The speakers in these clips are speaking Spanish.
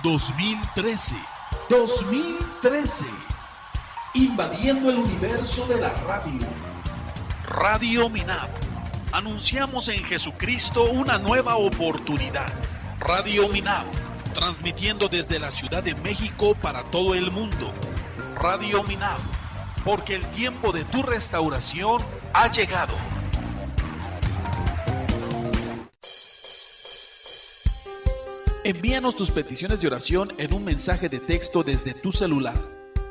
2013. Invadiendo el universo de la radio. Radio Minab. Anunciamos en Jesucristo una nueva oportunidad. Radio Minab, transmitiendo desde la Ciudad de México para todo el mundo. Radio Minab, porque el tiempo de tu restauración ha llegado. Envíanos tus peticiones de oración en un mensaje de texto desde tu celular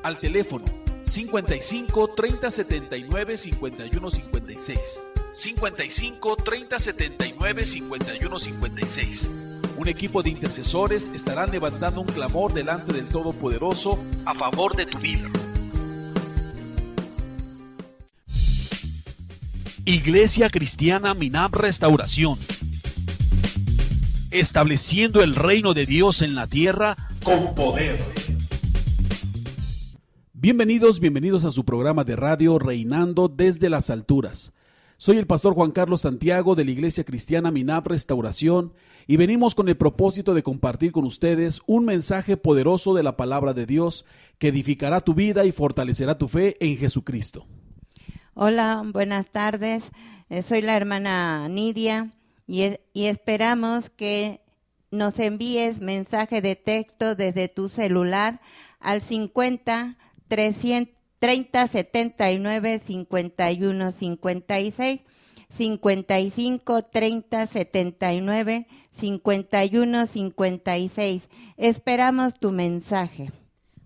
al teléfono 55 30 79 51 56. 55 30 79 51 56. Un equipo de intercesores estarán levantando un clamor delante del Todopoderoso a favor de tu vida. Iglesia Cristiana Minab Restauración. Estableciendo el reino de Dios en la tierra con poder. Bienvenidos a su programa de radio Reinando desde las alturas. Soy el pastor Juan Carlos Santiago de la Iglesia Cristiana Minab Restauración y venimos con el propósito de compartir con ustedes un mensaje poderoso de la palabra de Dios que edificará tu vida y fortalecerá tu fe en Jesucristo. Hola, buenas tardes. Soy la hermana Nidia y esperamos que nos envíes mensaje de texto desde tu celular al 50 30 79 51 56, 55 30 79 51 56. Esperamos tu mensaje.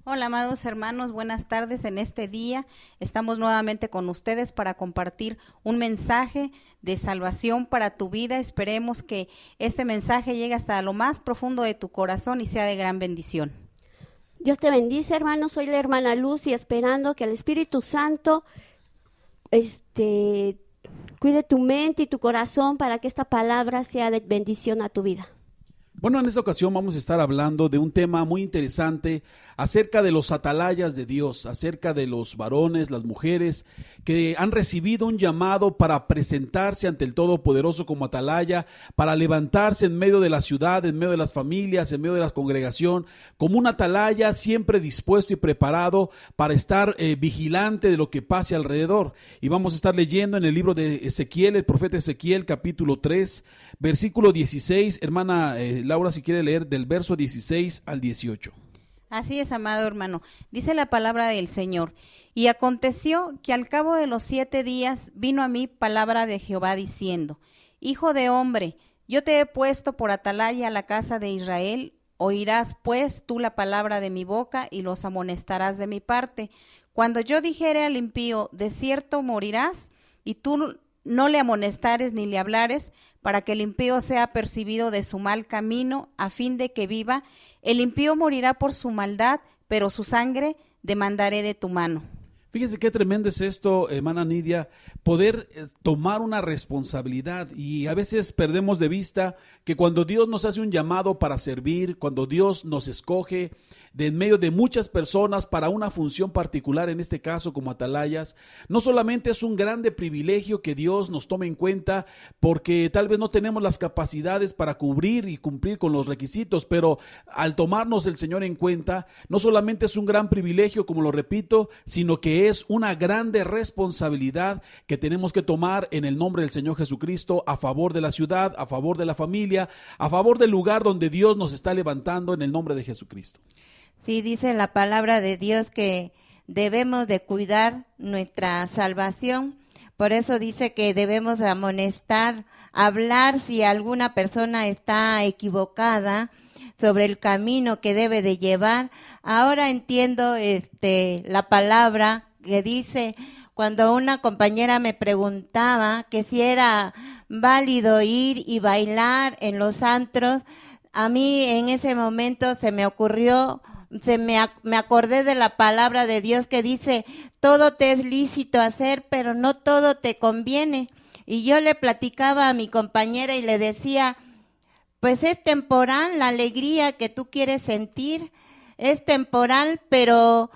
Hola, amados hermanos, buenas tardes. En este día estamos nuevamente con ustedes para compartir un mensaje de salvación para tu vida. Esperemos que este mensaje llegue hasta lo más profundo de tu corazón y sea de gran bendición. Dios te bendice, hermano. Soy la hermana Luz y esperando que el Espíritu Santo cuide tu mente y tu corazón para que esta palabra sea de bendición a tu vida. Bueno, en esta ocasión vamos a estar hablando de un tema muy interesante acerca de los atalayas de Dios, acerca de los varones, las mujeres que han recibido un llamado para presentarse ante el Todopoderoso como atalaya, para levantarse en medio de la ciudad, en medio de las familias, en medio de la congregación, como un atalaya siempre dispuesto y preparado para estar vigilante de lo que pase alrededor. Y vamos a estar leyendo en el libro de Ezequiel, el profeta Ezequiel, capítulo 3, versículo 16, hermana Laura, si quiere leer del verso 16 al 18. Así es, amado hermano. Dice la palabra del Señor. Y aconteció que al cabo de los 7 días vino a mí palabra de Jehová diciendo: Hijo de hombre, yo te he puesto por atalaya a la casa de Israel. Oirás pues tú la palabra de mi boca y los amonestarás de mi parte. Cuando yo dijere al impío, de cierto morirás, y tú no le amonestares ni le hablares, para que el impío sea percibido de su mal camino, a fin de que viva. El impío morirá por su maldad, pero su sangre demandaré de tu mano. Fíjense qué tremendo es esto, hermana Nidia, poder tomar una responsabilidad, y a veces perdemos de vista que cuando Dios nos hace un llamado para servir, cuando Dios nos escoge de en medio de muchas personas para una función particular, en este caso como atalayas, no solamente es un grande privilegio que Dios nos tome en cuenta porque tal vez no tenemos las capacidades para cubrir y cumplir con los requisitos, pero al tomarnos el Señor en cuenta, no solamente es un gran privilegio, como lo repito, sino que es una grande responsabilidad que tenemos que tomar en el nombre del Señor Jesucristo a favor de la ciudad, a favor de la familia, a favor del lugar donde Dios nos está levantando en el nombre de Jesucristo. Sí, dice la palabra de Dios que debemos de cuidar nuestra salvación. Por eso dice que debemos amonestar, hablar si alguna persona está equivocada sobre el camino que debe de llevar. Ahora entiendo la palabra que dice, cuando una compañera me preguntaba que si era válido ir y bailar en los antros, a mí en ese momento se me ocurrió, me acordé de la palabra de Dios que dice: todo te es lícito hacer, pero no todo te conviene. Y yo le platicaba a mi compañera y le decía, pues es temporal la alegría que tú quieres sentir, es temporal, pero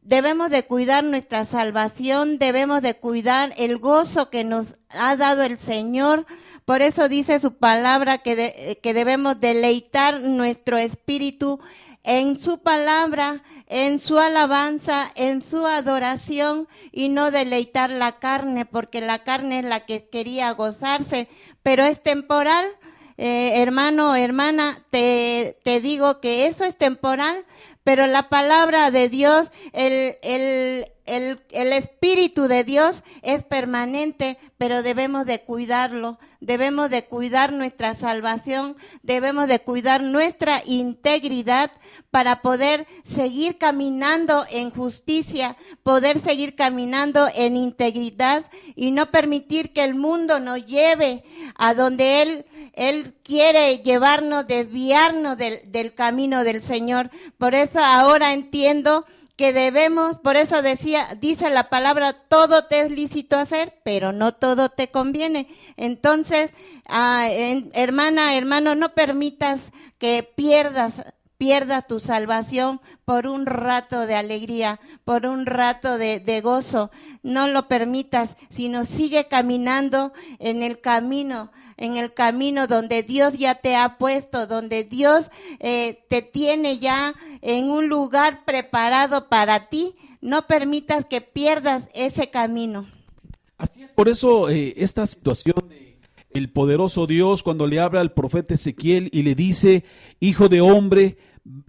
debemos de cuidar nuestra salvación, debemos de cuidar el gozo que nos ha dado el Señor, Por eso dice su palabra que debemos deleitar nuestro espíritu en su palabra, en su alabanza, en su adoración, y no deleitar la carne, porque la carne es la que quería gozarse, pero es temporal. Hermano, hermana, te digo que eso es temporal, pero la palabra de Dios, el Espíritu de Dios es permanente, pero debemos de cuidarlo, debemos de cuidar nuestra salvación, debemos de cuidar nuestra integridad para poder seguir caminando en justicia, poder seguir caminando en integridad y no permitir que el mundo nos lleve a donde Él quiere llevarnos, desviarnos del camino del Señor. Por eso ahora entiendo que debemos, por eso dice la palabra, todo te es lícito hacer, pero no todo te conviene. Entonces, hermana, hermano, no permitas que pierdas tu salvación por un rato de alegría, por un rato de gozo. No lo permitas, sino sigue caminando en el camino donde Dios ya te ha puesto, donde Dios te tiene ya en un lugar preparado para ti. No permitas que pierdas ese camino. Así es, por eso esta situación de el poderoso Dios, cuando le habla al profeta Ezequiel y le dice: hijo de hombre,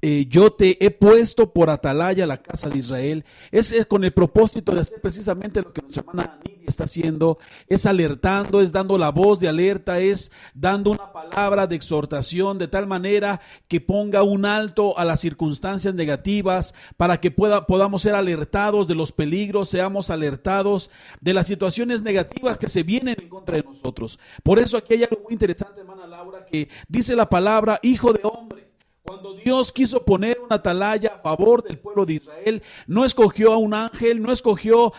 yo te he puesto por atalaya a la casa de Israel, es con el propósito de hacer precisamente lo que nuestra hermana Nidia está haciendo, es alertando, es dando la voz de alerta, es dando una palabra de exhortación de tal manera que ponga un alto a las circunstancias negativas, para que podamos ser alertados de los peligros, seamos alertados de las situaciones negativas que se vienen en contra de nosotros. Por eso aquí hay algo muy interesante, hermana Laura, que dice la palabra hijo de hombre. Cuando Dios quiso poner una atalaya a favor del pueblo de Israel, no escogió a un ángel, no escogió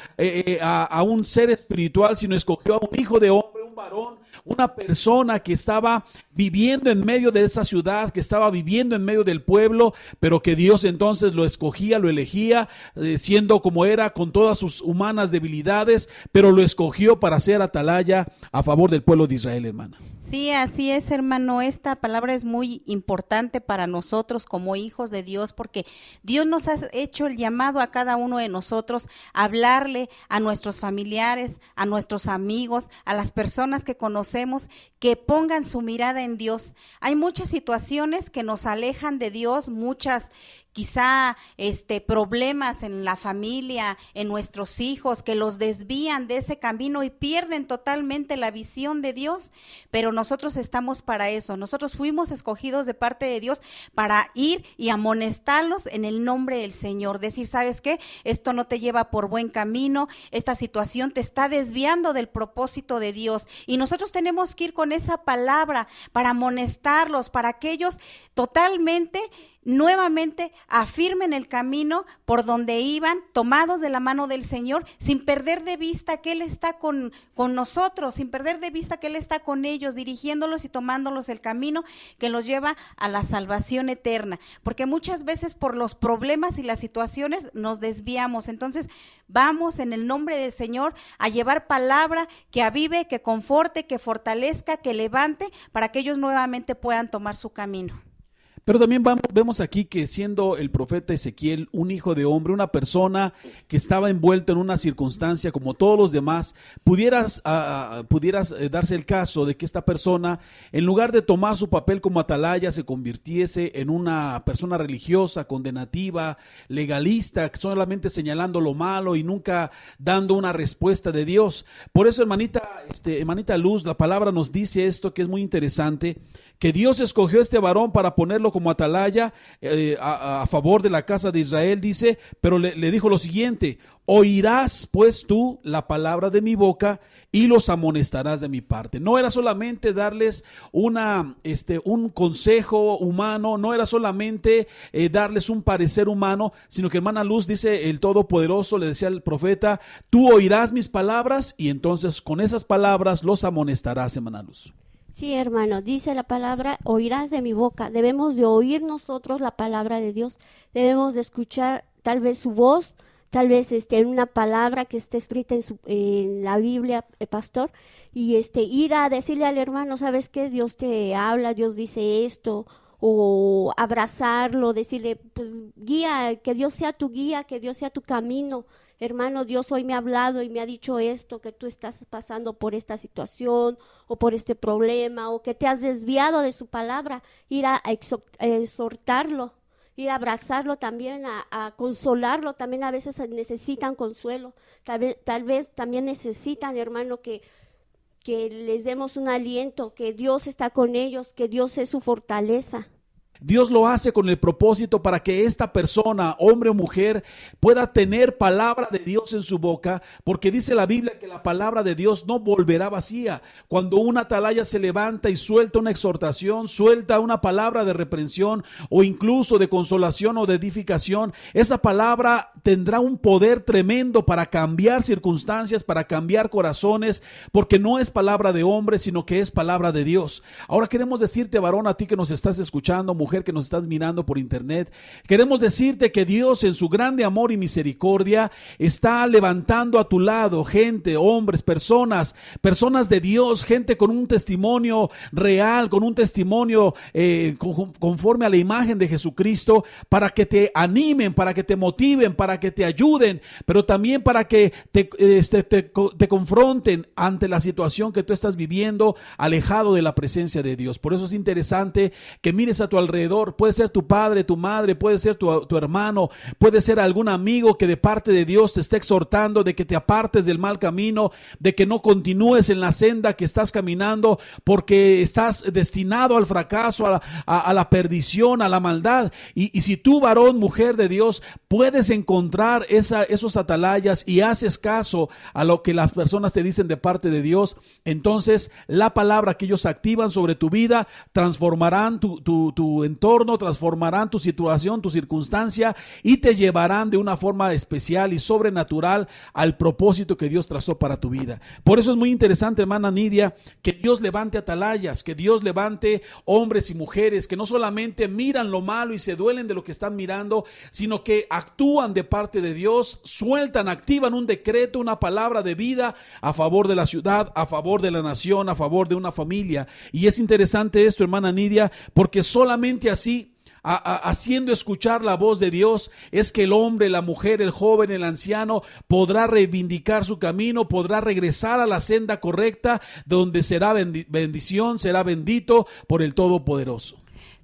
a un ser espiritual, sino escogió a un hijo de hombre, un varón, una persona que estaba viviendo en medio de esa ciudad, que estaba viviendo en medio del pueblo, pero que Dios entonces lo escogía, lo elegía, siendo como era, con todas sus humanas debilidades, pero lo escogió para ser atalaya a favor del pueblo de Israel, hermana. Sí, así es, hermano. Esta palabra es muy importante para nosotros como hijos de Dios, porque Dios nos ha hecho el llamado a cada uno de nosotros a hablarle a nuestros familiares, a nuestros amigos, a las personas que conocemos, que pongan su mirada en Dios. Hay muchas situaciones que nos alejan de Dios, muchas quizá problemas en la familia, en nuestros hijos, que los desvían de ese camino y pierden totalmente la visión de Dios, pero nosotros estamos para eso. Nosotros fuimos escogidos de parte de Dios para ir y amonestarlos en el nombre del Señor, decir: ¿sabes qué? Esto no te lleva por buen camino, esta situación te está desviando del propósito de Dios, y nosotros tenemos que ir con esa palabra para amonestarlos, para que ellos totalmente nuevamente afirmen el camino por donde iban, tomados de la mano del Señor, sin perder de vista que Él está con nosotros, sin perder de vista que Él está con ellos, dirigiéndolos y tomándolos el camino que los lleva a la salvación eterna, porque muchas veces por los problemas y las situaciones nos desviamos. Entonces vamos en el nombre del Señor a llevar palabra que avive, que conforte, que fortalezca, que levante, para que ellos nuevamente puedan tomar su camino. Pero también vemos aquí que, siendo el profeta Ezequiel un hijo de hombre, una persona que estaba envuelto en una circunstancia como todos los demás, pudieras darse el caso de que esta persona, en lugar de tomar su papel como atalaya, se convirtiese en una persona religiosa, condenativa, legalista, solamente señalando lo malo y nunca dando una respuesta de Dios. Por eso, hermanita Luz, la palabra nos dice esto que es muy interesante, que Dios escogió a este varón para ponerlo como atalaya a favor de la casa de Israel, dice, pero le dijo lo siguiente: oirás pues tú la palabra de mi boca y los amonestarás de mi parte. No era solamente darles un consejo humano, no era solamente darles un parecer humano, sino que, hermana Luz, dice el Todopoderoso, le decía al profeta: tú oirás mis palabras y entonces con esas palabras los amonestarás, hermana Luz. Sí, hermano, dice la palabra: oirás de mi boca. Debemos de oír nosotros la palabra de Dios, debemos de escuchar tal vez su voz, tal vez en una palabra que está escrita en la Biblia, pastor, y ir a decirle al hermano, ¿sabes qué? Dios te habla, Dios dice esto, o abrazarlo, decirle, pues guía, que Dios sea tu guía, que Dios sea tu camino. Hermano, Dios hoy me ha hablado y me ha dicho esto, que tú estás pasando por esta situación o por este problema, o que te has desviado de su palabra, ir a exhortarlo, ir a abrazarlo también, a consolarlo. También a veces necesitan consuelo, tal vez también necesitan, hermano, que les demos un aliento, que Dios está con ellos, que Dios es su fortaleza. Dios lo hace con el propósito para que esta persona, hombre o mujer, pueda tener palabra de Dios en su boca, porque dice la Biblia que la palabra de Dios no volverá vacía. Cuando una atalaya se levanta y suelta una exhortación, suelta una palabra de reprensión o incluso de consolación o de edificación, esa palabra tendrá un poder tremendo para cambiar circunstancias, para cambiar corazones, porque no es palabra de hombre, sino que es palabra de Dios. Ahora queremos decirte, varón, a ti que nos estás escuchando, mujer que nos estás mirando por internet, queremos decirte que Dios en su grande amor y misericordia está levantando a tu lado gente, hombres, personas de Dios, gente con un testimonio real, con un testimonio conforme a la imagen de Jesucristo, para que te animen, para que te motiven, para que te ayuden, pero también para que te confronten ante la situación que tú estás viviendo, alejado de la presencia de Dios. Por eso es interesante que mires a tu alrededor. Puede ser tu padre, tu madre, puede ser tu hermano, puede ser algún amigo que de parte de Dios te esté exhortando de que te apartes del mal camino, de que no continúes en la senda que estás caminando, porque estás destinado al fracaso, a la perdición, a la maldad. Y si tú, varón, mujer de Dios, puedes encontrar esos atalayas y haces caso a lo que las personas te dicen de parte de Dios, entonces la palabra que ellos activan sobre tu vida transformarán tu entorno, transformarán tu situación, tu circunstancia, y te llevarán de una forma especial y sobrenatural al propósito que Dios trazó para tu vida. Por eso es muy interesante, hermana Nidia, que Dios levante atalayas, que Dios levante hombres y mujeres que no solamente miran lo malo y se duelen de lo que están mirando, sino que actúan de parte de Dios, sueltan, activan un decreto, una palabra de vida a favor de la ciudad, a favor de la nación, a favor de una familia. Y es interesante esto, hermana Nidia, porque solamente así, haciendo escuchar la voz de Dios, es que el hombre, la mujer, el joven, el anciano podrá reivindicar su camino, podrá regresar a la senda correcta, donde será bendición, será bendito por el Todopoderoso.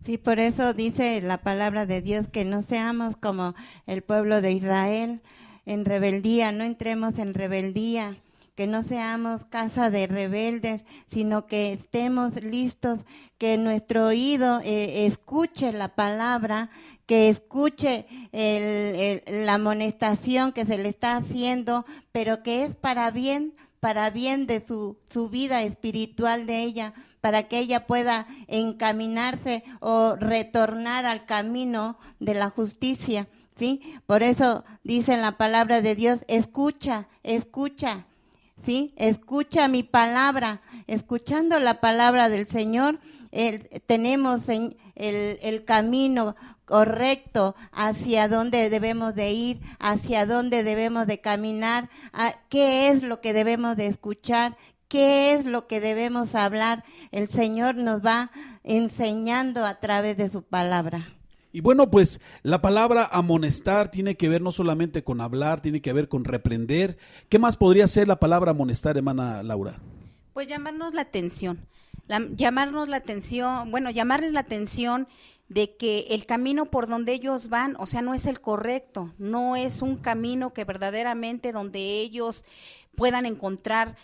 Sí, por eso dice la palabra de Dios que no seamos como el pueblo de Israel en rebeldía, no entremos en rebeldía, que no seamos casa de rebeldes, sino que estemos listos, que nuestro oído escuche la palabra, que escuche la amonestación que se le está haciendo, pero que es para bien de su vida espiritual de ella, para que ella pueda encaminarse o retornar al camino de la justicia, ¿sí? Por eso dice en la palabra de Dios, escucha, ¿sí? Escucha mi palabra. Escuchando la palabra del Señor, tenemos el camino correcto hacia dónde debemos de ir, hacia dónde debemos de caminar, qué es lo que debemos de escuchar, qué es lo que debemos hablar. El Señor nos va enseñando a través de su palabra. Y bueno, pues la palabra amonestar tiene que ver no solamente con hablar, tiene que ver con reprender. ¿Qué más podría ser la palabra amonestar, hermana Laura? Pues llamarnos la atención, llamarles la atención de que el camino por donde ellos van, o sea, no es el correcto, no es un camino que verdaderamente donde ellos puedan encontrar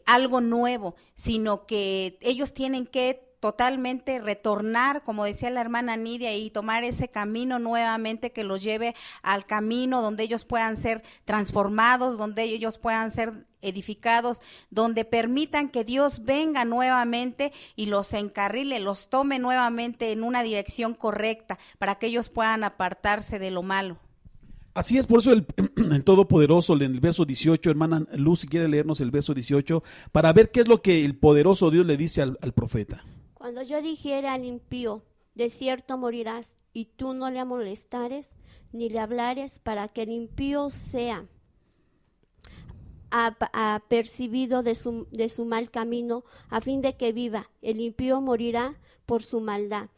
algo nuevo, sino que ellos tienen que totalmente retornar, como decía la hermana Nidia, y tomar ese camino nuevamente que los lleve al camino donde ellos puedan ser transformados, donde ellos puedan ser edificados, donde permitan que Dios venga nuevamente y los encarrile, los tome nuevamente en una dirección correcta para que ellos puedan apartarse de lo malo. Así es, por eso el Todopoderoso en el verso 18, hermana Luz, si quiere leernos el verso 18, para ver qué es lo que el poderoso Dios le dice al profeta. Cuando yo dijera al impío, De cierto morirás, y tú no le amonestares, ni le hablares, para que el impío sea apercibido de su mal camino, a fin de que viva. El impío morirá por su maldad.